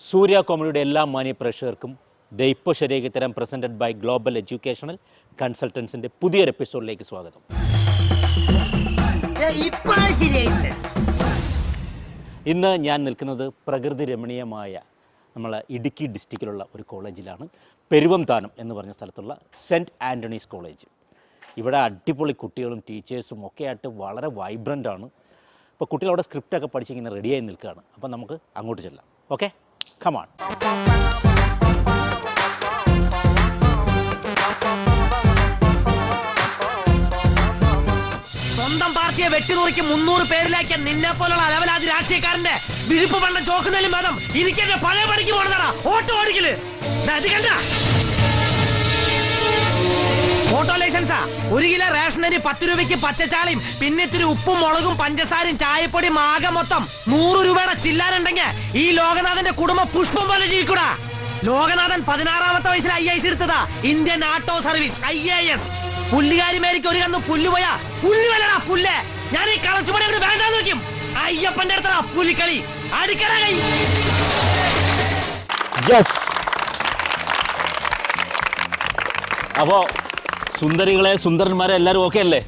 സൂര്യ കോമഡിയുടെ എല്ലാ മാന്യ പ്രേക്ഷകർക്കും ഇപ്പോൾ ശരിയാക്കി തരാൻ പ്രസൻറ്റഡ് ബൈ ഗ്ലോബൽ എഡ്യൂക്കേഷണൽ കൺസൾട്ടൻസിൻ്റെ പുതിയൊരു എപ്പിസോഡിലേക്ക് സ്വാഗതം. ഇന്ന് ഞാൻ നിൽക്കുന്നത് പ്രകൃതി രമണീയമായ നമ്മളെ ഇടുക്കി ഡിസ്ട്രിക്റ്റിലുള്ള ഒരു കോളേജിലാണ്. പെരുവംതാനം എന്ന് പറഞ്ഞ സ്ഥലത്തുള്ള സെൻറ്റ് ആൻ്റണീസ് കോളേജ്. ഇവിടെ അടിപൊളി കുട്ടികളും ടീച്ചേഴ്സും ഒക്കെ ആയിട്ട് വളരെ വൈബ്രൻ്റ് ആണ്. അപ്പോൾ കുട്ടികൾ അവിടെ സ്ക്രിപ്റ്റൊക്കെ പഠിച്ചിങ്ങനെ റെഡിയായി നിൽക്കുകയാണ്. അപ്പോൾ നമുക്ക് അങ്ങോട്ട് ചെല്ലാം. Okay, come on. സ്വന്തം പാർട്ടിയെ വെട്ടിനുറിക്ക് 300 പേരിലാക്കിയ നിന്നെ പോലുള്ള അലവലാതി രാഷ്ട്രീയക്കാരന്റെ വിഴുപ്പ് പണ്ട ചോക്കുന്നതിലും ഭേദം എനിക്കെന്റെ പഴയ പണിക്ക് പോണതാടാ ഓട്ടോ ഓടിക്കല്. ഓട്ടോ ലൈസൻസാ. 1 കിലോ റേഷനരി 10 രൂപയ്ക്ക് പച്ചച്ചാളിയും പിന്നെ ഇത്തിരി ഉപ്പും മുളകും പഞ്ചസാരയും ചായപ്പൊടിയും ആകെ മൊത്തം 100 രൂപയുടെ ചില്ലാനുണ്ടെങ്കിൽ ഈ ലോകനാഥന്റെ കുടുംബം പുഷ്പം പോലെ ജീവിക്കൂടാ. ലോകനാഥൻ 16-ാമത്തെ വയസ്സിൽ IAS എടുത്തതാ, ഇന്ത്യൻ ആട്ടോ സർവീസ് IAS. പുല്ലുകാരിമേരിക്ക് ഒരു കന്ന് പുല്ല് പോയാ പുല്ല് വല്ലടാ പുല്ല്. ഞാൻ ഈ കളച്ചുപണി അവര് വേണ്ടാന്ന് വെക്കും. അയ്യപ്പന്റെ അടുത്തടാ പുലിക്കളി. അടുക്കട കൈ. അപ്പോൾ സുന്ദരികളെ സുന്ദരന്മാരെ എല്ലാവരും ഓക്കെ അല്ലേ?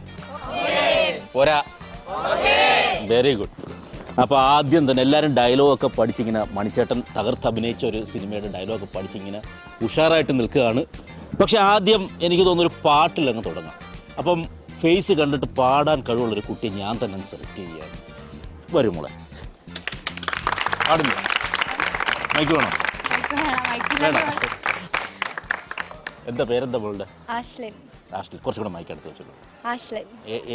പോരാ, വെരി ഗുഡ്. അപ്പോൾ ആദ്യം തന്നെ എല്ലാവരും ഡയലോഗൊക്കെ പഠിച്ചിങ്ങനെ, മണിച്ചേട്ടൻ തകർത്ത് അഭിനയിച്ച ഒരു സിനിമയുടെ ഡയലോഗൊക്കെ പഠിച്ചിങ്ങനെ ഉഷാറായിട്ട് നിൽക്കുകയാണ്. പക്ഷെ ആദ്യം എനിക്ക് തോന്നുന്നൊരു പാട്ടിലങ്ങ് തുടങ്ങാം. അപ്പം ഫേസ് കണ്ടിട്ട് പാടാൻ കഴിവുള്ളൊരു കുട്ടിയെ ഞാൻ തന്നെ സെലക്ട് ചെയ്യുകയാണ്. വരും മോളെ, പാടുന്നു. മൈക്ക് വേണം? എന്താ പേരെന്താ മോളുടെ? ആഷ്ലിൻ. ആഷ്ലിൻ, കുറച്ചുകൂടെ മൈക്ക് എടുത്ത് വെച്ചോളൂ. ആഷ്ലിൻ.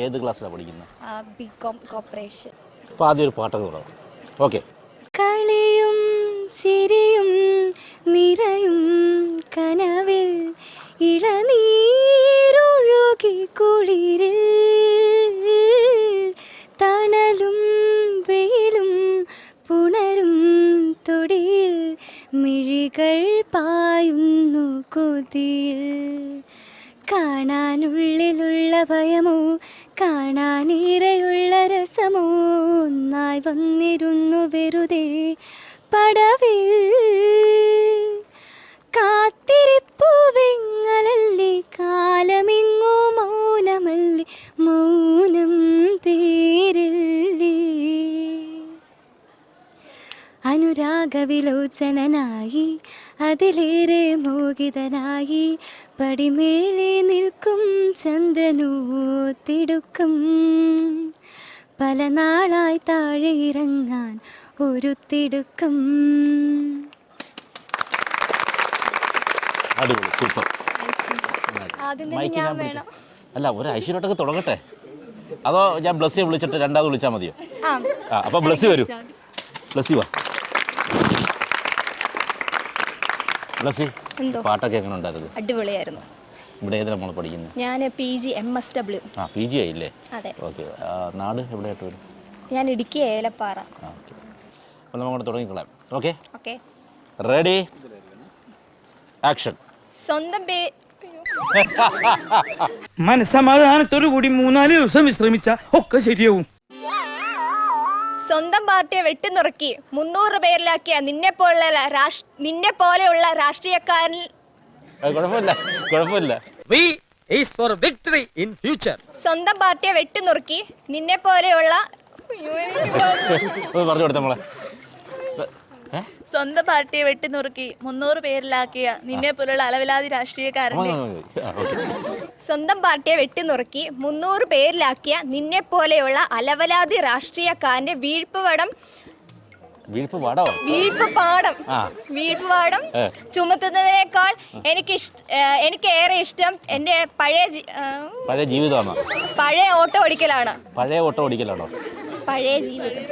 ഏത് ക്ലാസ്സിലാണ് പഠിക്കുന്നത്? BCom corporation. അപ്പോൾ ആദ്യം ഒരു പാട്ടൊക്കെ തുടങ്ങാം. ഓക്കെ. കളിയും ചിരിയും നിറയും കനവിൽ ഇളനീരൊഴുകി കുളിരിൽ തണലും വെയിലും പുണരും തൊടിയിൽ മിഴികൾ പായുന്നു കൊതിയിൽ. കാണാനുള്ളിലുള്ള ഭയമോ കാണാനേറെയുള്ള രസമോ ഒന്നായി വന്നിരുന്നു വെറുതെ പടവിൽ. കാത്തിരിപ്പുവെങ്ങലല്ലേ കാലമിങ്ങോ മൗനമല്ലേ മൗനം തീരില്ലേ. അനുരാഗവിലോചനായി അതിലേറെ മോഹിതനായി പടിമേലെ നിൽക്കും ചന്ദ്രനോ തിടുക്കം. പല നാളായി താഴെ ഇറങ്ങാൻ ഒരു തിടുക്കം. അടിപൊളി, സൂപ്പർ. അല്ല, ഒരു ഐശ്വര്യമായിട്ടൊക്കെ തുടങ്ങട്ടെ. അതോ ഞാൻ ബ്ലസ്സിയെ വിളിച്ചിട്ട് രണ്ടാമത് വിളിച്ചാൽ മതിയോ? അപ്പോൾ ബ്ലസ്സി വരൂ. ബ്ലസ്സി വാ. ബ്ലസ്സി, പാട്ടൊക്കെ എങ്ങനെ ഉണ്ടായിരുന്നു? അടിപൊളിയായിരുന്നു. ഇവിടെ ഏതാണ് നമ്മൾ പഠിക്കുന്നത്? ഞാൻ PG MSW. PG ആയില്ലേ? അതെ. ഓക്കെ. നാട് എവിടെയായിട്ട് വരും? ഞാൻ ഇടുക്കി ഏലപ്പാറ. ഓക്കെ. അപ്പോൾ നമുക്ക് തുടങ്ങിക്കൊള്ളാം. Okay, okay. Ready, action. സ്വന്തം മനസമാധാനത്തോടു കൂടി 3-4 ദിവസം വിശ്രമിച്ച ഒക്കെ ശരിയാവും. സ്വന്തം പാർട്ടിയെ വെട്ടിനുറുക്കി 300 പേരിലാക്കിയ നിന്നെ പോലെയുള്ള രാഷ്ട്രീയക്കാരൻ. കുഴപ്പമില്ല. സ്വന്തം പാർട്ടിയെ വെട്ടിനുറുക്കി നിന്നെ പോലെയുള്ള പറഞ്ഞു കൊടുത്ത മോളെ. സ്വന്തം പാർട്ടിയെ വെട്ടിനുറുക്കി 300 പേരിലാക്കിയ നിന്നെ പോലുള്ള അലവിലാതി രാഷ്ട്രീയക്കാരന്റെ. സ്വന്തം പാർട്ടിയെ വെട്ടിനുറുക്കി 300 പേരിലാക്കിയ നിന്നെ പോലെയുള്ള അലവലാതി രാഷ്ട്രീയക്കാരന്റെ വീഴ്പ്പുപാടം ചുമത്തുന്നതിനേക്കാൾ എനിക്ക് ഏറെ ഇഷ്ടം എന്റെ പഴയ ജീവിതമാണ്. പഴയ ഓട്ടോ ഓടിക്കലാണോ? പഴയ ജീവിതം.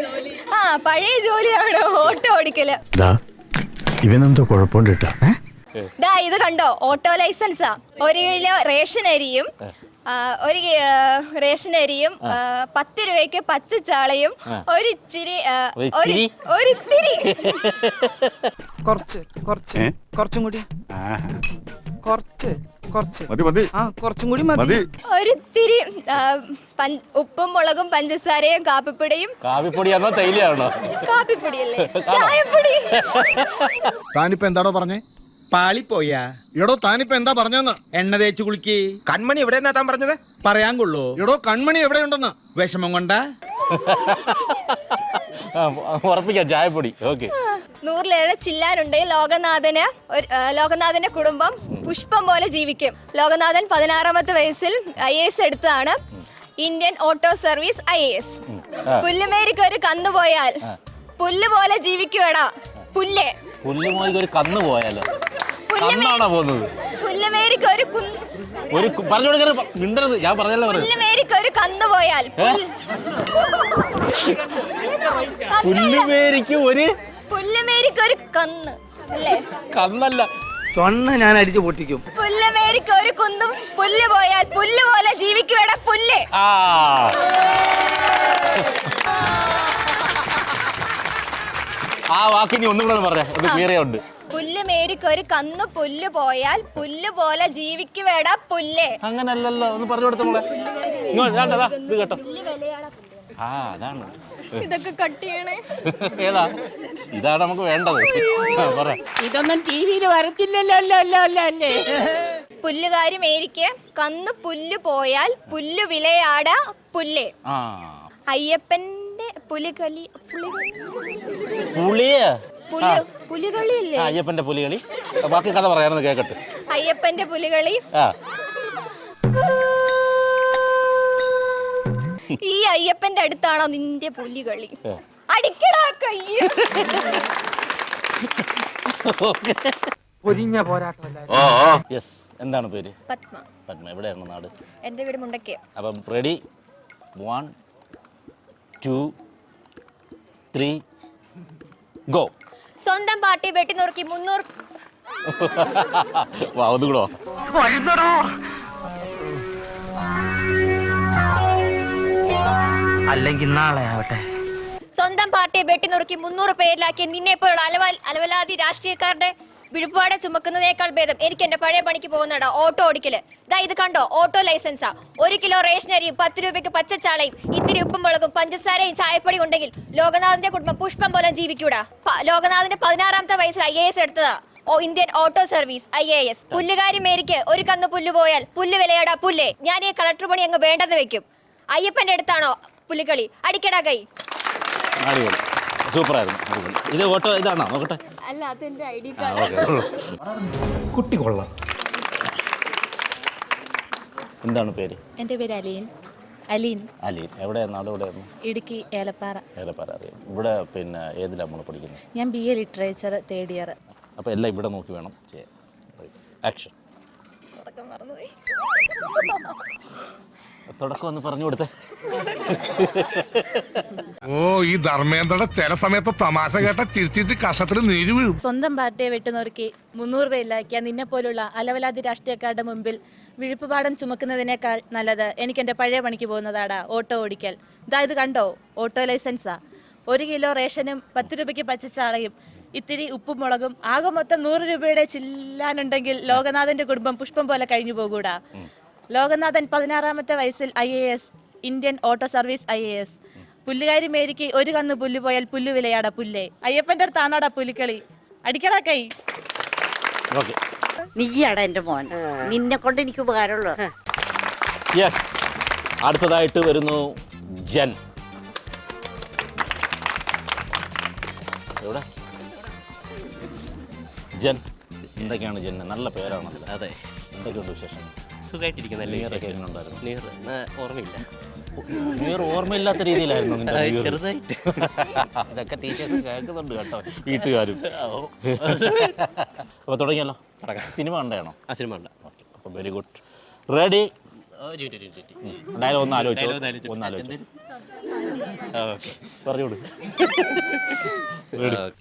പഴയ ജോലിയാണോ ഓട്ടോ ഓടിക്കല്? ഇവനെന്തോ കുഴപ്പമുണ്ട്. ഇത് കണ്ടോ, ഓട്ടോ ലൈസൻസാ. 1 കിലോ റേഷനരിയും 10 രൂപയ്ക്ക് പച്ചച്ചാളയും ഒരിത്തിരി കുറച്ചും കൂടി കുറച്ച് കുറച്ച് മതി മതി ആ കുറച്ചും കൂടി മതി മതി. ഒരിത്തിരി ഉപ്പും മുളകും പഞ്ചസാരയും കാപ്പിപ്പൊടിയും. കാപ്പിപ്പൊടിയാണോ തേയിലയാണോ? കാപ്പിപ്പൊടിയല്ലേ? ചായപ്പൊടി. താനിപ്പോ എന്താടോ പറഞ്ഞേ? പാളിപ്പോയാ എടോ താനിപ്പോ എന്താ പറഞ്ഞെന്ന്? എണ്ണ തേച്ച് കുളിക്ക്. കൺമണി എവിടെ താൻ പറഞ്ഞത്? പറയാൻ കൊള്ളൂ. എടോ കൺമണി എവിടെയുണ്ടെന്ന്? വിഷമം കൊണ്ടാ? ഉറപ്പിക്കാം, ചായപ്പൊടി. ഓക്കെ. 100 ചില്ലാനുണ്ടെങ്കിൽ ലോകനാഥന്റെ കുടുംബം പുഷ്പം പോലെ ജീവിക്കും. ലോകനാഥൻ 16ാമത്തെ വയസ്സിൽ IAS എടുത്തതാണ്. Indian auto service IAS. പുല്ലുമേരിക്ക് ഒരു കന്നു പോയാൽ പുല്ല് പോലെ ജീവിക്കുവേടാ പുല്ലേ. പുല്ലുമോനിക്ക് ഒരു കന്ന് പോയാലോ? കന്നാണോ പോകുന്നത്? പുല്ലുമേരിക്ക് ഒരു പറഞ്ഞു കൊടുക്കരുത്, മിണ്ടരുത്. ഞാൻ പറഞ്ഞല്ലോ. പുല്ലുമേരിക്ക് ഒരു കന്നു പോയാൽ പുല്ലുമേരിക്ക് ഒരു പുല്ലുമേരിക്ക് ഒരു കന്ന് അല്ലേ? കന്നല്ല, തൊണ്ണ ഞാൻ അടിച്ചു പൊട്ടിക്കും. പുല്ലുമേരിക്ക് ഒരു കുന്നും പുല്ല് പോയാൽ പുല്ല് പോലെ ജീവിക്കുവേടാ പുല്ലേ. ആ വാക്കിനി ഒന്നും കൂടെ പറയാം, അത് ക്ലിയർ ഉണ്ട്. പുല്ലുമേരിക്ക് ഒരു കന്നു പുല്ല് പോയാൽ പുല്ല് പോലെ ജീവിക്കുവേടാ പുല്ലേ. അങ്ങനല്ലല്ലോ, ഒന്ന് പറഞ്ഞു കൊടുത്ത മോളെ. ഇത് കേട്ടോ. അതാണ്. ഇതൊക്കെ കട്ട് ചെയ്യണേ. ഏതാ? ഇതാണ് നമുക്ക് വേണ്ടത്. പറ. ഇതൊന്നും ടിവിയിൽ വരത്തില്ലല്ലോ. പുല്ലുകാരി മേരിക്ക് കന്നു പുല്ല് പോയാൽ പുല്ല് വിലയാടാ പുല്ലേ. അയ്യപ്പന്റെ പുലികളി. പുലികളില്ലേ? അയ്യപ്പന്റെ പുലികളി. ബാക്കി കഥ പറയാനൊന്ന് കേക്കട്ടെ. അയ്യപ്പന്റെ പുലികളി. ഈ അയ്യപ്പന്റെ അടുത്താണോ നിന്റെ പുലികളി? അടിക്കടാ കയ്യ്. പൊരിഞ്ഞ പോരാട്ടമല്ല. യെസ്. എന്താണ് പേര്? പത്മ. പത്മ. എവിടെയാണ് നാട്? എന്റെ വീട് മുണ്ടക്കയ. അപ്പം റെഡി? 1 2 3 ഗോ. സ്വന്തം പാർട്ടി വെട്ടി നുറുക്കി 300. ഒന്നുകൂടോ? അല്ലെങ്കിൽ നാളെ ആവട്ടെ. സ്വന്തം പാർട്ടിയെ വെട്ടി നുറുക്കി 300 പേരിലാക്കിയ നിന്നെ പോലുള്ള അലവലാതി രാഷ്ട്രീയക്കാരുടെ വിഴുപ്പാടെ ചുമക്കുന്നതിനേക്കാൾ ഭേദം എനിക്ക് എന്റെ പഴയ പണിക്ക് പോകുന്നടാ ഓട്ടോ ഓടിക്കല്. ഇത് കണ്ടോ, ഓട്ടോ ലൈസൻസാ. 1 കിലോ റേഷനരിയും 10 രൂപയ്ക്ക് പച്ചച്ചാളയും ഇത്തിരി ഉപ്പും മുളകും പഞ്ചസാരയും ചായപ്പൊടി ഉണ്ടെങ്കിൽ ലോകനാഥന്റെ കുടുംബം പുഷ്പം പോലെ ജീവിക്കൂടാ. ലോകനാഥന്റെ 16ാമത്തെ വയസ്സിൽ IAS എടുത്തതാ. Indian auto service IAS. പുല്ലുകാരി മേരിക്ക് ഒരു കന്ന് പുല്ല് പോയാൽ പുല്ല് വിലയടാ പുല്ലേ. ഞാൻ ഈ കളക്ടർ പണി അങ്ങ് വേണ്ടെന്ന് വെക്കും. അയ്യപ്പന്റെ അടുത്താണോ പുലികളി? അടിക്കടാ കൈ. സൂപ്പറായിരുന്നു. ഇത് ഓട്ടോ ഇതാണോ? നോക്കട്ടെ. അല്ല, അതെന്റെ ID കാർഡ്. കുട്ടി കൊള്ളാം. എന്താണ് പേര്? എൻ്റെ പേര് അലീൻ. അലീൻ. എവിടെയാണ്? നാട് എവിടെയായിരുന്നു? ഇടുക്കി ഏലപ്പാറ. ഏലപ്പാറ. അറിയാം. ഇവിടെ പിന്നെ ഏതിലാണ് നമ്മൾ പഠിക്കുന്നത്? ഞാൻ BA ലിറ്ററേച്ചർ 3rd ഇയർ. അപ്പോൾ എല്ലാം ഇവിടെ നോക്കി വേണം ചെയ്യാൻ. ആക്ഷൻ. തുടക്കം ഒന്ന് പറഞ്ഞു കൊടുത്തേ. ഈ ധർമ്മേന്ദ്രയുടെ ചില സമയത്ത് തമാശ കേട്ട ചിരിച്ചിട്ട് കഷത്തിൽ നീര് വീഴും. സ്വന്തം പാർട്ടിയെ വെട്ടുനോർക്കി 300 പേരിലാക്കിയ നിന്നെ പോലുള്ള അലവലാതി രാഷ്ട്രീയക്കാരുടെ മുമ്പിൽ വിഴുപ്പുപാടം ചുമക്കുന്നതിനേക്കാൾ നല്ലത് എനിക്ക് എൻ്റെ പഴയ പണിക്ക് പോകുന്നതാടാ ഓട്ടോ ഓടിക്കൽ. ഇത് കണ്ടോ, ഓട്ടോ ലൈസൻസാ. 1 കിലോ റേഷനും 10 രൂപയ്ക്ക് പച്ചച്ചാളയും ഇത്തിരി ഉപ്പും മുളകും ആകെ മൊത്തം 100 രൂപയുടെ ചില്ലാനുണ്ടെങ്കിൽ ലോകനാഥന്റെ കുടുംബം പുഷ്പം പോലെ കഴിഞ്ഞു പോകൂടാ. ലോകനാഥൻ 16ാമത്തെ വയസ്സിൽ IAS. Indian auto service IAS. പുല്ലുകാരി മേരിക്ക് ഒരു കന്ന് പുല്ല് പോയാൽ പുല്ല് വിലയാടാ പുല്ലേ. അയ്യപ്പന്റെ അടുത്താണോടാ പുലിക്കളി? അടിക്കടാ കൈ. നീയാടാ എന്റെ മോൻ, നിന്നെ കൊണ്ട് എനിക്ക് ഉപകാരമുള്ളൂ. യെസ്. അടുത്തതായിട്ട് വരുന്നു ജൻ. എവിടെ ജൻ? എന്തൊക്കെയാണ് ജൻ? നല്ല പേരാണല്ലോ. അതെ. എന്തൊക്കെയുണ്ട് വിശേഷം? സുഖമായിട്ടിരിക്കുന്നല്ലേ? ഓർമ്മയില്ല. ഓർമ്മയില്ലാത്ത രീതിയിലായിരുന്നു ചെറുതായിട്ട്. ഇതൊക്കെ ടീച്ചേഴ്സ് കേൾക്കുന്നുണ്ട് കേട്ടോ, വീട്ടുകാരും. അപ്പോൾ തുടങ്ങിയല്ലോ. സിനിമ കണ്ടാണോ? ആ സിനിമ ഉണ്ട്. അപ്പോൾ വെരി ഗുഡ്. റെഡി? ഡയലോഗ് ഒന്ന് ആലോചിച്ചു. പറഞ്ഞോളൂ.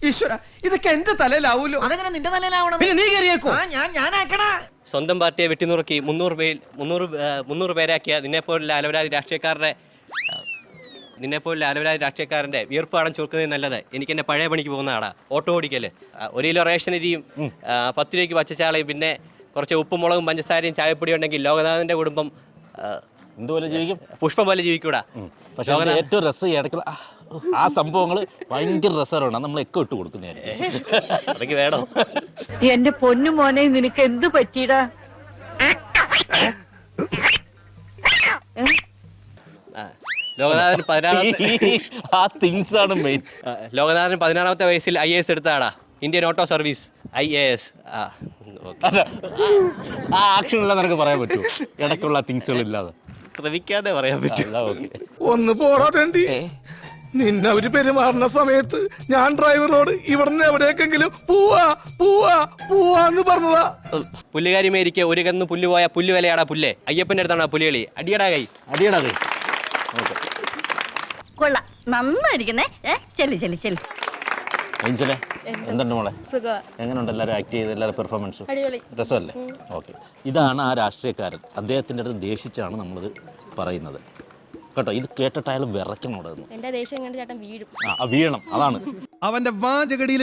ഈശ്വര, ഇതൊക്കെ എന്റെ തലയിലാവൂലോ. അതെങ്ങനെ നിന്റെ തലയിലാവണം? പിന്നെ നീ കയറിയേക്കോ? ഞാനാക്കണ. സ്വന്തം പാർട്ടിയെ വെട്ടിനുറുക്കി 300 പേരാക്കിയ നിന്നെപ്പോലുള്ള അലവരാതി രാഷ്ട്രീയക്കാരൻ്റെ വിയർപ്പാടം ചുരുക്കുന്നത് നല്ലത് എനിക്ക് എൻ്റെ പഴയ പണിക്ക് പോകുന്നതാടാ ഓട്ടോ ഓടിക്കല്. 1 കിലോ റേഷനരിയും 10 രൂപയ്ക്ക് പച്ചച്ചാളയും പിന്നെ കുറച്ച് ഉപ്പും മുളകും പഞ്ചസാരയും ചായപ്പൊടി ഉണ്ടെങ്കിൽ ലോകനാഥന്റെ കുടുംബം എന്തുപോലെ ജീവിക്കും? പുഷ്പം പോലെ ജീവിക്കൂടാ. പക്ഷെ ഏറ്റവും രസം ഈ ഇടയ്ക്കുള്ള ആ സംഭവങ്ങൾ ഭയങ്കര രസകരമാണ്. നമ്മൾ ഒക്കെ ഇട്ട് കൊടുക്കുന്നതായിരിക്കും. അതൊക്കെ വേണോ? എന്റെ പൊന്നു മോനെ നിനക്ക് എന്ത് പറ്റിയടാ? ലോകനാഥൻ 16 ആ തിങ്സ് ആണ് മെയിൻ. ലോകനാഥൻ 16ാമത്തെ വയസ്സിൽ IAS എടുത്താടാ. Indian auto service IAS. ആ ആക്ഷനുള്ള നിനക്ക് പറയാൻ പറ്റൂ, ഇടയ്ക്കുള്ള തിങ്സുകൾ ഇല്ലാതെ ശ്രമിക്കാതെ പറയാൻ പറ്റും. ഒന്ന് പോടാതേണ്ടി. നിന്നെ അവര് പെരുമാറുന്ന സമയത്ത് ഞാൻ ഡ്രൈവറോട് ഇവിടുന്ന് എവിടേക്കെങ്കിലും പോവാ പോവാ പോവാന്ന് പറഞ്ഞതാ. പുല്ലുകാരി മേരിക്ക് ഒരു കന്ന് പുല്ല് പോയ പുല്ല് വിലയാടാ പുല്ലേ. അയ്യപ്പന്റെ അടുത്താണ് പുലികളി. അടിയടാ കൈ. അടിയടാ കൈ. കൊള്ളാം, നന്നായിരിക്കുന്നേ. ചെല്ലി ചെല്ലി ചെല്ലി. ഏഞ്ചലെ എന്തുണ്ട് മോളെ? സുഖമാ. എങ്ങനെയുണ്ട് എല്ലാവരും ആക്ട് ചെയ്ത് എല്ലാവരും പെർഫോമൻസും? അടിപൊളി. രസമല്ലേ? ഓക്കെ. ഇതാണ് ആ രാഷ്ട്രീയക്കാരൻ. അദ്ദേഹത്തിൻ്റെ അടുത്ത് ദേഷിച്ചാണ് നമ്മളിത് പറയുന്നത് കേട്ടോ. ഇത് കേട്ടിട്ട് അയാൾ വിറയ്ക്കണം അവിടെ നിന്ന്. എന്റെ ദേഷ്യം കണ്ട് ചേട്ടൻ വീഴും. ആ വീഴണം, അതാണ്. അവന്റെ വാചകടിയിൽ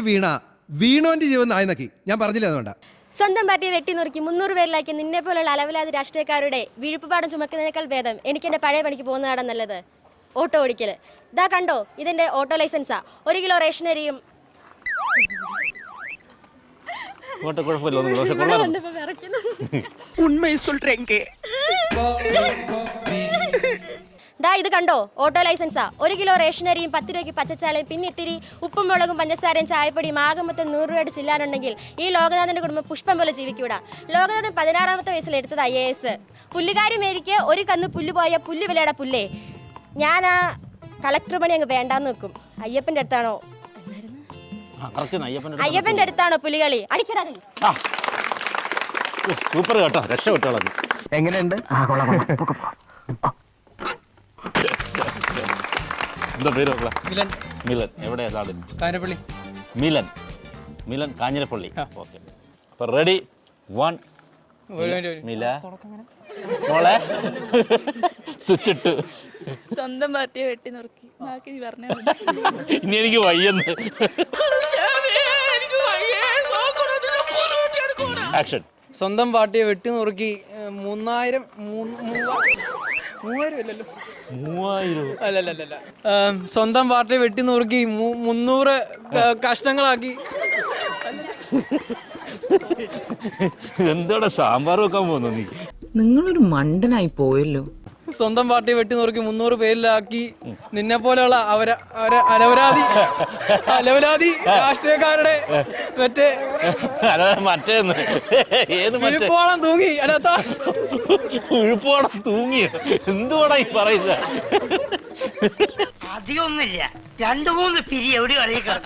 വീണോന്റെ ജീവൻ നായ്നക്കി. ഞാൻ പറഞ്ഞില്ല അതുകൊണ്ടാ. സ്വന്തം പാർട്ടിയെ വെട്ടിനുറുക്കി 300 പേരിലാക്കി നിന്നെ പോലുള്ള അലവലാതി രാഷ്ട്രീയക്കാരുടെ വിഴുപ്പുപാടം ചുമക്കുന്നതിനേക്കാൾ ഭേദം എനിക്ക് എന്റെ പഴയ പണിക്ക് പോകുന്നതാണ് നല്ലത്. ഓട്ടോ ഓടിക്കല്. ഇതാ കണ്ടോ, ഇതെന്റെ ഓട്ടോ ലൈസൻസാ. 1 കിലോ റേഷനരിയും. കുഴപ്പമില്ല, ഒന്നും പക്ഷെ കൊള്ളാം. ദാ ഇത് കണ്ടോ, ഓട്ടോ ലൈസൻസാ. 1 കിലോ റേഷനരിയും 10 രൂപയ്ക്ക് പച്ചച്ചാളയും പിന്നെ ഇത്തിരി ഉപ്പും മുളകും പഞ്ചസാരയും ചായപ്പൊടിയും ആകെ മൊത്തം 100 രൂപയുടെ ചില്ലാനുണ്ടെങ്കിൽ ഈ ലോകനാഥന്റെ കുടുംബം പുഷ്പം പോലെ ജീവിക്കൂടാ. ലോകനാഥൻ 16ാമത്തെ വയസ്സിൽ എടുത്തത് IAS. പുല്ലുകാരി മേരിക്ക് ഒരു കന്ന് പുല്ല് പോയ പുല്ല് വിലയുടെ പുല്ലേ. ഞാൻ ആ കളക്ടർ പണി അങ്ങ് വേണ്ടാന്ന് വെക്കും. അയ്യപ്പന്റെ അടുത്താണോ അയ്യപ്പന്റെ അടുത്താണോ പുലികളി? അടിക്കടാ. സൂപ്പർ കേട്ടോ, രക്ഷപ്പെട്ടോളാം. എങ്ങനെയുണ്ട്? എന്താ പേര് മക്കളെ? മിലൻ. മിലൻ എവിടെയാ നാട്? കാഞ്ഞിരപ്പള്ളി. മിലൻ. മിലൻ കാഞ്ഞിരപ്പള്ളി. ഓക്കെ. അപ്പൊ റെഡി 1 മില മോളെ സ്വിച്ച് ഇട്ട്. സ്വന്തം പാർട്ടിയെ വെട്ടി നുറുക്കി ഇനി എനിക്ക് വയ്യെന്ന്. ആക്ഷൻ. സ്വന്തം പാർട്ടിയെ വെട്ടി നുറുക്കി 3000 അല്ലല്ലോ. 3000 അല്ലല്ല. സ്വന്തം പാർട്ടിയെ വെട്ടി നുറുക്കി 300 കഷ്ണങ്ങളാക്കി. എന്തോടെ സാമ്പാർ വെക്കാൻ പോകുന്നു നീ? നിങ്ങളൊരു മണ്ടനായി പോയല്ലോ. സ്വന്തം പാർട്ടിയെ വെട്ടി നുറുക്കി 300 പേരിലാക്കി നിന്നെ പോലെയുള്ള അലവലാതി രാഷ്ട്രീയക്കാരുടെ മറ്റേന്ന് ഏത് വിഴുപ്പോളം തൂങ്ങി ഉഴുപ്പോളം തൂങ്ങിയ എന്തുവാടാ ഈ പറയുന്നത്? അധികമൊന്നുമില്ല, 2-3 പിരി എവിടെ കളിക്കുക.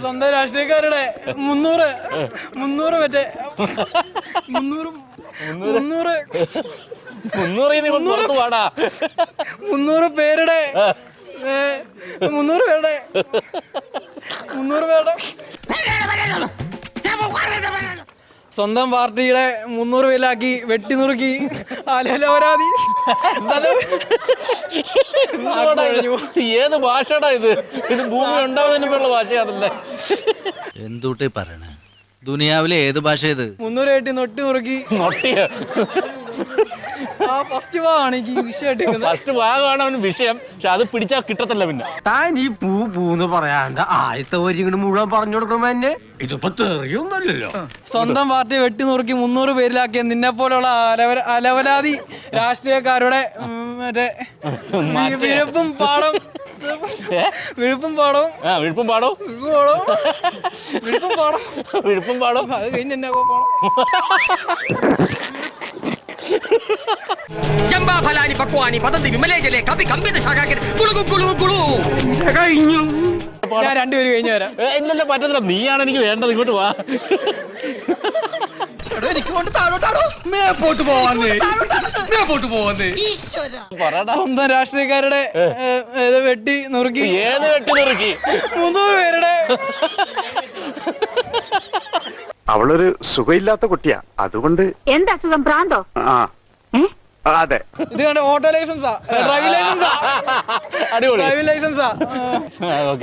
സ്വന്തം രാഷ്ട്രീയക്കാരുടെ 300 മറ്റേ 300 പേരുടെ 300 പേരുടെ സ്വന്തം പാർട്ടിയുടെ 300 പേരിലാക്കി വെട്ടി നുറുക്കി അലവലാതി. ഏത് ഭാഷടാ ഇത്? ഇത് ഭൂമി ഉണ്ടാവുന്നതിനുള്ള ഭാഷയാണല്ലേ? എന്തൂട്ടേ പറയണേ? ദുനിയാവിലെ ഏത് ഭാഷ ഇത്? 300 വെട്ടി നൊട്ടി നുറുക്കി. ഫസ്റ്റ് ഭാഗമാണ് അവന് വിഷയം. പക്ഷെ അത് പിടിച്ചാൽ കിട്ടത്തില്ല. പിന്നെ താൻ ഈ പൂന്ന് പറയാണ്ട് ആദ്യത്തെ വരികളും മുഴുവൻ പറഞ്ഞു കൊടുക്കുമ്പോ എന്നെ ഇതിപ്പോ തെറിയൊന്നുമല്ലല്ലോ. സ്വന്തം പാർട്ടി വെട്ടി നുറുക്കി 300 പേരിലാക്കിയ നിന്നെ പോലുള്ള അലവലാതി രാഷ്ട്രീയക്കാരുടെ മറ്റേ വിഴുപ്പും പാടം അത് കഴിഞ്ഞ് എന്നെ പോണം. ഞാൻ 2 പേര് കഴിഞ്ഞു വരാം. ഇല്ലല്ലോ, പറ്റത്തില്ല. നീയാണ് എനിക്ക് വേണ്ടത്. ഇങ്ങോട്ട് വാ. സ്വന്തം രാഷ്ട്രീയക്കാരുടെ വെട്ടി നുറുക്കി. ഏത് വെട്ടി നുറുക്കി? 300 പേരുടെ. അവളൊരു സുഖമില്ലാത്ത കുട്ടിയാ, അതുകൊണ്ട്. എന്താ സുഖം? പ്രാന്തോ? അതെ. ഇത് കണ്ട ഓട്ടോ ലൈസൻസാ, ഡ്രൈവിംഗ് ലൈസൻസാ.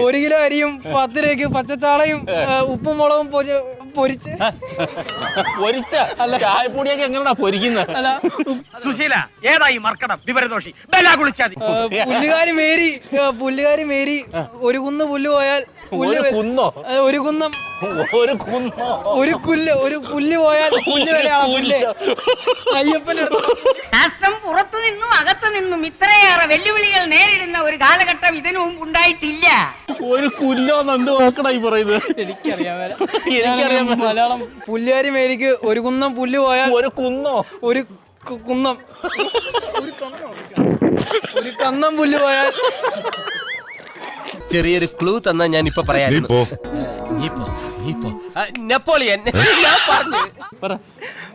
1 കിലോ അരിയും 10 രൂപയ്ക്ക് പച്ചച്ചാളയും ഉപ്പും മുളകും പൊരിച്ച് പൊരിച്ച ചായപ്പൊടിയൊക്കെ എങ്ങനെയാ പൊരിക്കുന്നത്? സുശീല ഏതായി മർക്കടം വിവരദോഷി കുളിച്ചാതി പുല്ലുകാരി മേരി ഒരു കുന്ന് പുല്ല് പോയാൽ ഒരു കുന്നോ? ഒരു കുന്നം ഒരു കുന്നോ? ഒരു പുല്ല് പോയാൽ പുല്ല് വിലയാണ് പുല്ല്. അയ്യപ്പന്റെ രാഷ്ട്രം പുറത്തു നിന്നും അകത്തു നിന്നും ഇത്രയേറെ വെല്ലുവിളികൾ നേരിടുന്ന ഒരു കാലഘട്ടം ഇതിനു മുമ്പ് ഉണ്ടായിട്ടില്ല. ഒരു കുല്ലോ എന്ത് നോക്കണായി പറയുന്നത്? എനിക്കറിയാം മലയാളം. പുല്ലുകാരി മേരിക്ക് ഒരു കുന്നം പുല്ല് പോയാൽ ഒരു കുന്നോ? ഒരു കുന്നം ഒരു കന്നം പുല്ല് പോയാൽ. ചെറിയൊരു ക്ലൂ തന്നാ ഞാൻ ഇപ്പൊ പറയാം. നെപ്പോളിയൻ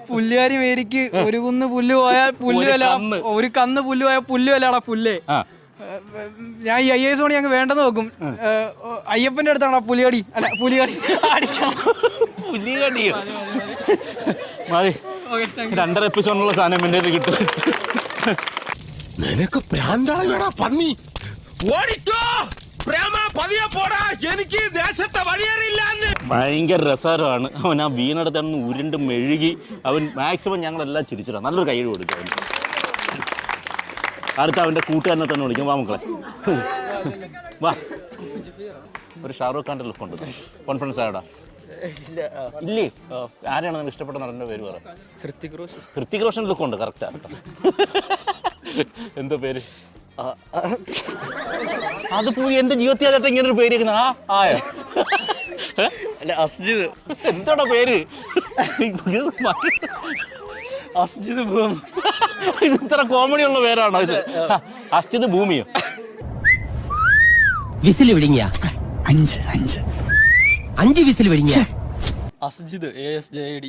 പുല്ലുകാരി മേരിക്ക് ഒരു കുന്ന് പുല്ല് പോയാൽ പുല്ല് വില, ഒരു കന്ന് പുല്ല് പോയാൽ പുല്ല് വിലയാടാ പുല്ല്. ഞാൻ ഈ IAS പണി അങ്ങ് വേണ്ടെന്ന് നോക്കും. അയ്യപ്പന്റെ അടുത്താണോ പുലികടി? അല്ല പുലികടി പുലികടിയോ? മതി, 2.5 എപ്പിസോഡിനുള്ള സാധനം എൻ്റെ കിട്ടും. നിനക്ക് പ്രാന്താളാ പന്നി. ഓടിക്കോ പ്രേമ, പതിയെ പോടാ, എനിക്ക് ദേശത്തെ വഴിയേറിയില്ല. ഭയങ്കര രസകരമാണ്. അവൻ ആ വീണെടുത്താണ് ഉരുണ്ട് മെഴുകി. അവൻ മാക്സിമം ഞങ്ങളെല്ലാം ചിരിച്ചിടാം. നല്ലൊരു കൈ കൊടുക്കും അവന്. അടുത്ത അവൻ്റെ കൂട്ടുകാരനെ തന്നെ വിളിക്കും. വാ മക്കളെ വാ. ഒരു ഷാറൂഖ് ഖാൻ്റെ ലുക്ക് ഉണ്ട്. കോൺഫിഡൻസ് ആയടാ? ഇല്ലേ? ആരെയാണ് നിങ്ങൾക്ക് ഇഷ്ടപ്പെട്ട നടൻ്റെ പേര് പറ? ഹൃത്തിക് റോഷൻ ലുക്ക് ഉണ്ട്. കറക്റ്റാണ്. എന്താ പേര്? അത് പോയി എൻ്റെ ജീവിതത്തിൽ ആയിട്ട് ഇങ്ങനെ ഒരു പേര് ആ ആയ അസ്ജിദ്. എന്താടാ പേര്? അസ്ജിദ് ഭൂമി. ഇത് ഇത്ര കോമഡി ഉള്ള പേരാണോ ഇത്? അസ്ജിദ് ഭൂമിയോ? വിസിൽ വിഴുങ്ങിയ 5 വിസിൽ വിഴുങ്ങിയ അസ്ജിദ് ASJID.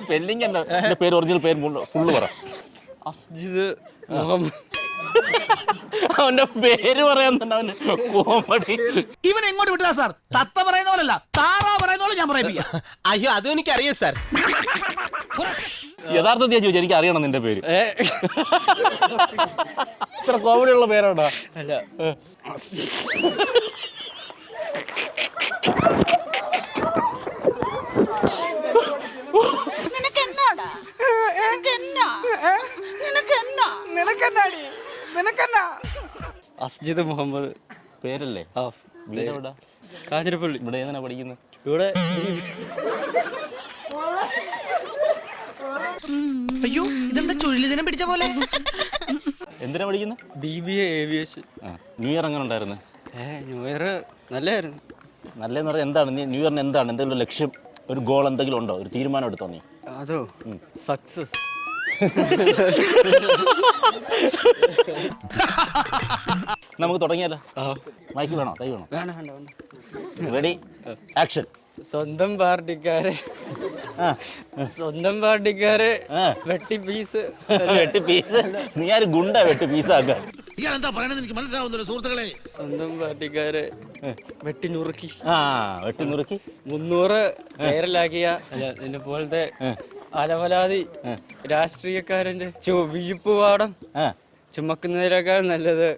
സ്പെല്ലിംഗ് എന്താ? എൻ്റെ പേര് ഒറിജിനൽ പേര് ഫുള്ള് പറ. അസ്ജിദ് മുഹമ്മദ്. അവന്റെ പേര് പറയാൻ തന്നെ അവന് കോമഡി. ഇവൻ എങ്ങോട്ട് വിട്ടാ സാർ? തത്ത പറയുന്ന പോലല്ല, താറാ പറയുന്ന പോലെ ഞാൻ പറയാ. അയ്യോ, അതും എനിക്കറിയാം സാർ. യഥാർത്ഥത്തിൽ ചോദിച്ചു, എനിക്ക് അറിയണം നിന്റെ പേര്. ഇത്ര കോമഡി ഉള്ള പേരാണോ? അല്ല. അസ്ജിദ് മുഹമ്മദ് പേരല്ലേ? കാഞ്ഞിരപ്പള്ളി. ഇവിടെ എങ്ങനെ പഠിക്കുന്നത്? ഇവിടെ അയ്യോ, ഇതെന്താ ചുഴലിദിനം പിടിച്ച പോലെ. എന്തിനാ പഠിക്കുന്നത്? BBA aviation. ന്യൂ ഇയർ എങ്ങനെ ഉണ്ടായിരുന്നു? ന്യൂ ഇയർ നല്ലായിരുന്നു. നല്ലതെന്ന് പറയാൻ എന്താണ്? ന്യൂ ഇയറിന് എന്താണ് എന്തെങ്കിലും ലക്ഷ്യം, ഒരു ഗോൾ എന്തെങ്കിലും ഉണ്ടോ? ഒരു തീരുമാനം എടുത്തോ നീ? അതോ സക്സസ്. നമുക്ക് തുടങ്ങിയാലോ? മൈക്ക് വേണോ? കൈ വേണോ? വേണ്ട. Ready, action. സ്വന്തം പാർട്ടിക്കാരെ വെട്ടി പീസ്. നീ ആര് ഗുണ്ട വെട്ടി പീസാക്കാൻ? എന്താ പറയണെന്ന് എനിക്ക് മനസ്സിലാവുന്നില്ല സുഹൃത്തുക്കളെ. സ്വന്തം പാർട്ടിക്കാരെ വെട്ടി നുറുക്കി. വെട്ടി നുറുക്കി 300 വൈറലാക്കിയ എന്നെ പോലത്തെ അലവലാതി രാഷ്ട്രീയക്കാരന്റെ വിഴുപ്പുപാടം ചുമക്കുന്നതിനേക്കാൾ നല്ലത്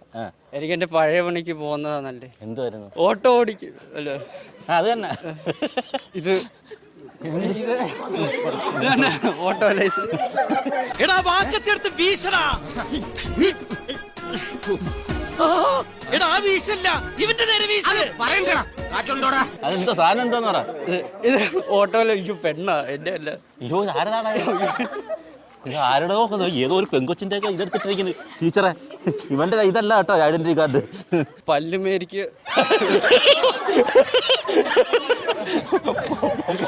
എനിക്ക് എന്റെ പഴയ പണിക്ക് പോകുന്നതാ നല്ലത്. എന്തുവായിരുന്നു? ഓട്ടോ ഓടിക്കും. അല്ല, അത് തന്നെ. ഇത് ഓട്ടോ ലൈസൻസ്. എടാ വാക്കത്തെടുത്ത് വീശടാ. എടാ വീശല്ല, ഇവന്റെ നേരെ വീശ്. പറയണ്ടടാ, കാറ്റുണ്ടോടാ. അതെന്താ സാധനം? എന്താന്ന് പറ. ഇത് ഓട്ടോയില് പെണ്ണാ, എന്റെ അല്ല. അയ്യോ, ആരതാണ്? ആരുടെ നോക്കുന്നത്? ഏതോ ഒരു പെങ്കൊച്ചിന്റെ ഒക്കെ ഇതെടുത്തിട്ടിരിക്കുന്നത്. ടീച്ചറെ, ഇവന്റെ ഇതല്ല കേട്ടോ ഐഡന്റിറ്റി കാർഡ്. പല്ലുമേരിക്ക്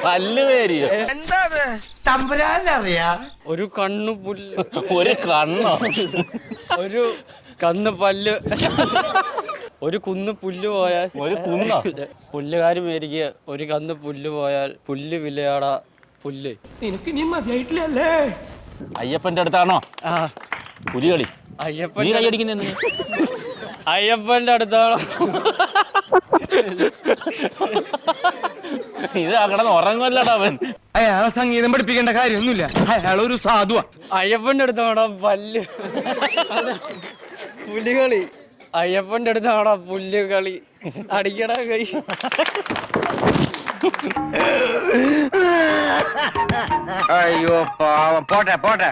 പല്ലുമേരിയോ? എന്താ തമ്പുരാനറിയാ? ഒരു കണ്ണു പുല്ല്. ഒരു കണ്ണോ? ഒരു കന്ന് പല്ല്. ഒരു കുന്ന് പുല്ല് പോയാൽ. ഒരു കുന്നോ? പുല്ലുകാരി മേരിക്ക് ഒരു കന്ന് പുല്ല് പോയാൽ പുല്ല് വിലയാടാ പുല്ല്. നിനക്ക് ഇനി മതിയായിട്ടില്ലല്ലേ? അയ്യപ്പന്റെ അടുത്താണോ പുലികളി? നീ കൈയടിക്കുന്ന അയ്യപ്പന്റെ അടുത്താണോ? ഇത് കിടന്ന് ഉറങ്ങല്ലടാ അവൻ. അയാളെ സംഗീതം പഠിപ്പിക്കേണ്ട കാര്യമൊന്നുമില്ല, അയാളൊരു സാധുവാ. അയ്യപ്പന്റെ അടുത്താണോ പല്ല് പുലികളി? അയ്യപ്പന്റെ അടുത്താണോ പുല്ല് കളി? അടിക്കടാ കൈ. അയ്യോ പാവം, പോട്ടെ പോട്ടെ.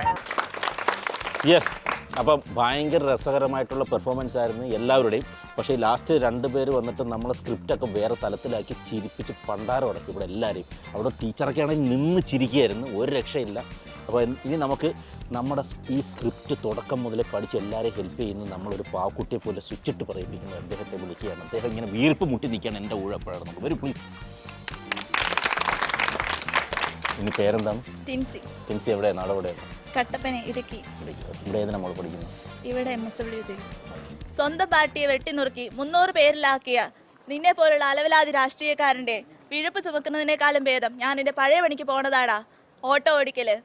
യെസ്, അപ്പം ഭയങ്കര രസകരമായിട്ടുള്ള പെർഫോമൻസ് ആയിരുന്നു എല്ലാവരുടെയും. പക്ഷേ ഈ ലാസ്റ്റ് 2 പേര് വന്നിട്ട് നമ്മളെ സ്ക്രിപ്റ്റൊക്കെ വേറെ തലത്തിലാക്കി ചിരിപ്പിച്ച് പണ്ടാരം അടക്കും ഇവിടെ എല്ലാവരെയും. അവിടെ ടീച്ചറൊക്കെ ആണെങ്കിൽ നിന്ന് ചിരിക്കുകയായിരുന്നു, ഒരു രക്ഷയില്ല. അപ്പോൾ ഇനി നമുക്ക് നമ്മുടെ ഈ സ്ക്രിപ്റ്റ് തുടക്കം മുതലേ പഠിച്ച് എല്ലാവരെയും ഹെൽപ്പ് ചെയ്യുന്ന നമ്മളൊരു പാവക്കുട്ടിയെ പോലെ സ്വിച്ചിട്ട് പറയിപ്പിക്കുന്നത് അദ്ദേഹത്തെ വിളിക്കുകയാണ്. അദ്ദേഹം ഇങ്ങനെ വീർപ്പ് മുട്ടി നിൽക്കുകയാണ് എൻ്റെ ഊഴപ്പോഴാണ്. നമുക്ക് വരും പ്ലീസ്. ഇനി പേരെന്താണ്? ടിൻസി. ടിൻസി എവിടെയാണ്? നാട് എവിടെയാണ്? കട്ടപ്പന, ഇടുക്കി. ഇവിടെ ഏത് നമ്മൾ പഠിക്കുന്നത്? ഇവിടെ MSW. സ്വന്തം പാർട്ടിയെ വെട്ടിനുറുക്കി 300 പേരിലാക്കിയ നിന്നെ പോലുള്ള അലവലാതി രാഷ്ട്രീയക്കാരന്റെ വിഴുപ്പ് ചുമക്കുന്നതിനേക്കാളും ഭേദം ഞാൻ എൻ്റെ പഴയ പണിക്ക് പോണതാടാ, ഓട്ടോ ഓടിക്കല്.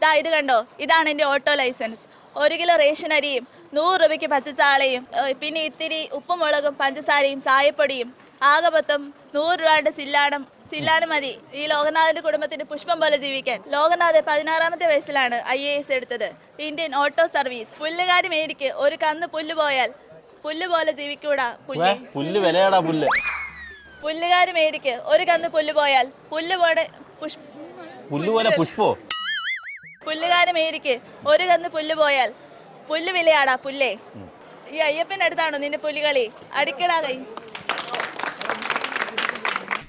ദാ ഇത് കണ്ടോ, ഇതാണ് എൻ്റെ ഓട്ടോ ലൈസൻസ്. 1 കിലോ റേഷൻ അരിയും 100 രൂപയ്ക്ക് പച്ചച്ചാളയും പിന്നെ ഇത്തിരി ഉപ്പും മുളകും പഞ്ചസാരയും ചായപ്പൊടിയും ആകെ മൊത്തം 100 രൂപയുടെ ചില്ലാനം മതി ഈ ലോകനാഥന്റെ കുടുംബത്തിന് പുഷ്പം പോലെ ജീവിക്കാൻ. ലോകനാഥ് 16ാമത്തെ വയസ്സിലാണ് IAS എടുത്തത്. Indian auto service. പുല്ലുകാരി മേരിക്ക് ഒരു കന്ന് പുല്ല് പോയാൽ പുല്ല് പോലെ ജീവിക്കൂടാ പുല്ല്. പുല്ല് വിലയാടാ പുല്ല്. പുല്ലുകാരി മേരിക്ക് ഒരു കന്ന് പുല്ല് പോയാൽ പുല്ല് പോലെ പുഷ്പോ. പുല്ലുകാരി മേരിക്ക് ഒരു കന്ന് പുല്ല് പോയാൽ പുല്ല് വിലയാടാ പുല്ലേ. ഈ അയ്യപ്പന്റെ അടുത്താണോ നിന്റെ പുലികളി? അടിക്കടാ കൈ.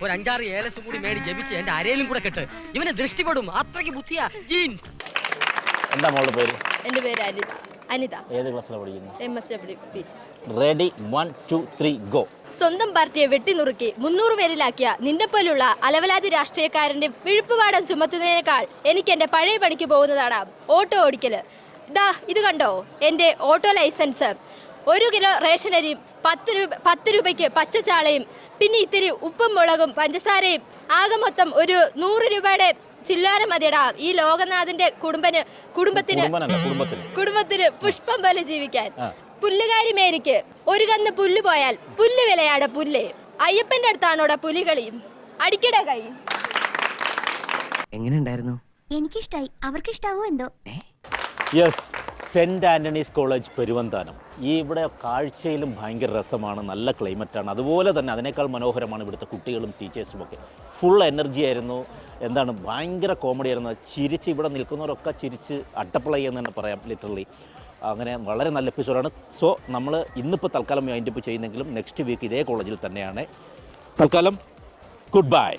ഒരു 5-6 ഏലസും കൂടി മേടി ജപിച്ച് എന്റെ അരയിലും കൂടെ കെട്ട്. ഇവനെ ദൃഷ്ടിപ്പെടും, അത്രയ്ക്ക് ബുദ്ധിയാ. ജീൻസ്. എന്താ മോളുടെ പേര്? എന്റെ പേര് അനിത. ഏത് ക്ലാസ്സിലാണ് പഠിക്കുന്നത്? MSW PG. Ready, 1 2 3 go. സ്വന്തം പാർട്ടിയെ വെട്ടിനുറുക്കി 300 പേരിലാക്കിയ നിന്നെ പോലുള്ള അലവലാതി രാഷ്ട്രീയക്കാരന്റെ വിഴുപ്പുപാടം ചുമത്തുന്നതിനേക്കാൾ എനിക്ക് എന്റെ പഴയ പണിക്ക് പോകുന്നതാണ് ഓട്ടോ ഓടിക്കല്. ഇത് കണ്ടോ, എന്റെ ഓട്ടോ ലൈസൻസ്. 1 കിലോ റേഷനരിയും 10 രൂപയ്ക്ക് പച്ചച്ചാളയും പിന്നെ ഇത്തിരി ഉപ്പും മുളകും പഞ്ചസാരയും ആകെ മൊത്തം ഒരു 100 രൂപയുടെ ചില്ലാനം മതിയടാ ഈ ലോകനാഥന്റെ കുടുംബത്തിന് പുഷ്പം പോലെ ജീവിക്കാൻ. പുല്ലുകാരി മേരിക്ക് ഒരു കന്ന് പുല്ല് പോയാൽ പുല്ല് വിലയാടെ പുല്ല്. അയ്യപ്പന്റെ അടുത്താണോടാ പുലികളി? അടിക്കട കൈ. എങ്ങനെയുണ്ടായിരുന്നു? എനിക്കിഷ്ടായി, അവർക്ക് ഇഷ്ടാവോ എന്തോ. Yes, Saint Antony's College Peruvanthanam. ഇവിടെ കാഴ്ചയിലും ഭയങ്കര രസമാണ്, നല്ല ക്ലൈമറ്റാണ്. അതുപോലെ തന്നെ അതിനേക്കാൾ മനോഹരമാണ് ഇവിടുത്തെ കുട്ടികളും ടീച്ചേഴ്സും ഒക്കെ. ഫുൾ എനർജി ആയിരുന്നു. എന്താണ്, ഭയങ്കര കോമഡി ആയിരുന്നു. ചിരിച്ച് ഇവിടെ നിൽക്കുന്നവരൊക്കെ ചിരിച്ച് അട്ടപ്ലൈ എന്ന് തന്നെ പറയാം, ലിറ്ററലി. അങ്ങനെ വളരെ നല്ല എപ്പിസോഡാണ്. സോ നമ്മൾ ഇന്നിപ്പോൾ തൽക്കാലം വൈൻഡപ്പ് ചെയ്യുന്നെങ്കിലും നെക്സ്റ്റ് വീക്ക് ഇതേ കോളേജിൽ തന്നെയാണ്. തൽക്കാലം ഗുഡ് ബൈ.